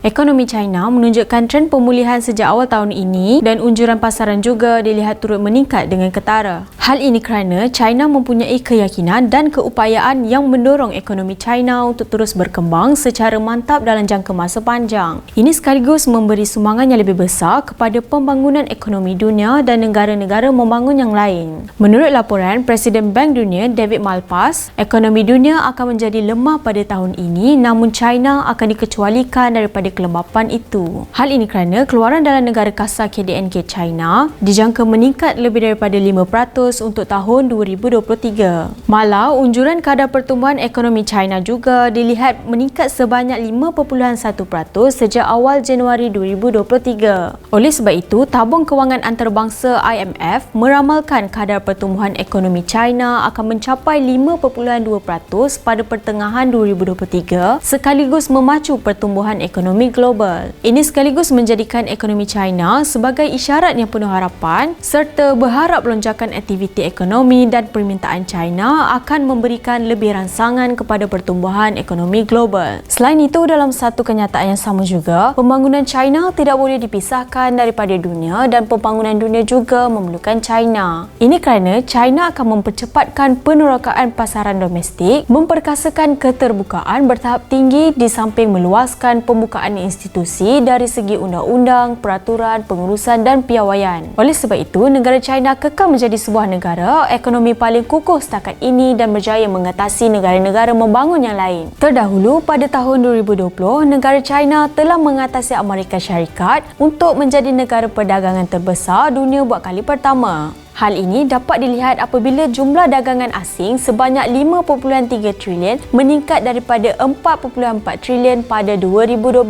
Ekonomi China menunjukkan tren pemulihan sejak awal tahun ini dan unjuran pasaran juga dilihat turut meningkat dengan ketara. Hal ini kerana China mempunyai keyakinan dan keupayaan yang mendorong ekonomi China untuk terus berkembang secara mantap dalam jangka masa panjang. Ini sekaligus memberi sumbangan yang lebih besar kepada pembangunan ekonomi dunia dan negara-negara membangun yang lain. Menurut laporan Presiden Bank Dunia David Malpass, ekonomi dunia akan menjadi lemah pada tahun ini, namun China akan dikecualikan daripada kelembapan itu. Hal ini kerana keluaran dalam negara kasar KDNK China dijangka meningkat lebih daripada 5% untuk tahun 2023. Malah, unjuran kadar pertumbuhan ekonomi China juga dilihat meningkat sebanyak 5.1% sejak awal Januari 2023. Oleh sebab itu, Tabung Kewangan Antarabangsa IMF meramalkan kadar pertumbuhan ekonomi China akan mencapai 5.2% pada pertengahan 2023 sekaligus memacu pertumbuhan ekonomi global. Ini sekaligus menjadikan ekonomi China sebagai isyarat yang penuh harapan serta berharap lonjakan aktiviti ekonomi dan permintaan China akan memberikan lebih rangsangan kepada pertumbuhan ekonomi global. Selain itu, dalam satu kenyataan yang sama juga, pembangunan China tidak boleh dipisahkan daripada dunia dan pembangunan dunia juga memerlukan China. Ini kerana China akan mempercepatkan penerokaan pasaran domestik, memperkasakan keterbukaan bertahap tinggi di samping meluaskan pembukaan institusi dari segi undang-undang, peraturan, pengurusan dan piawaian. Oleh sebab itu, negara China kekal menjadi sebuah negara ekonomi paling kukuh setakat ini dan berjaya mengatasi negara-negara membangun yang lain. Terdahulu, pada tahun 2020, negara China telah mengatasi Amerika Syarikat untuk menjadi negara perdagangan terbesar dunia buat kali pertama. Hal ini dapat dilihat apabila jumlah dagangan asing sebanyak 5.3 trilion meningkat daripada 4.4 trilion pada 2012.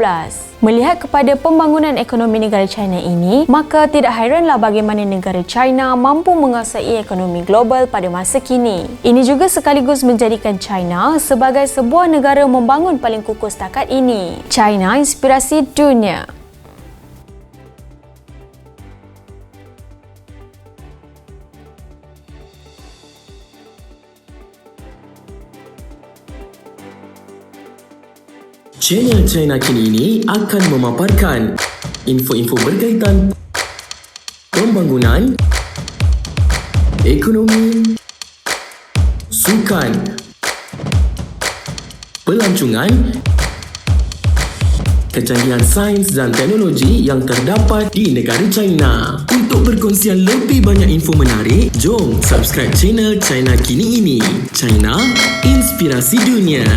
Melihat kepada pembangunan ekonomi negara China ini, maka tidak hairanlah bagaimana negara China mampu menguasai ekonomi global pada masa kini. Ini juga sekaligus menjadikan China sebagai sebuah negara membangun paling kukuh setakat ini. China inspirasi dunia. Channel China Kini ini akan memaparkan info-info berkaitan pembangunan, ekonomi, sukan, pelancongan, kecanggihan sains dan teknologi yang terdapat di negara China. Untuk perkongsian lebih banyak info menarik, jom subscribe channel China Kini ini. China, inspirasi dunia.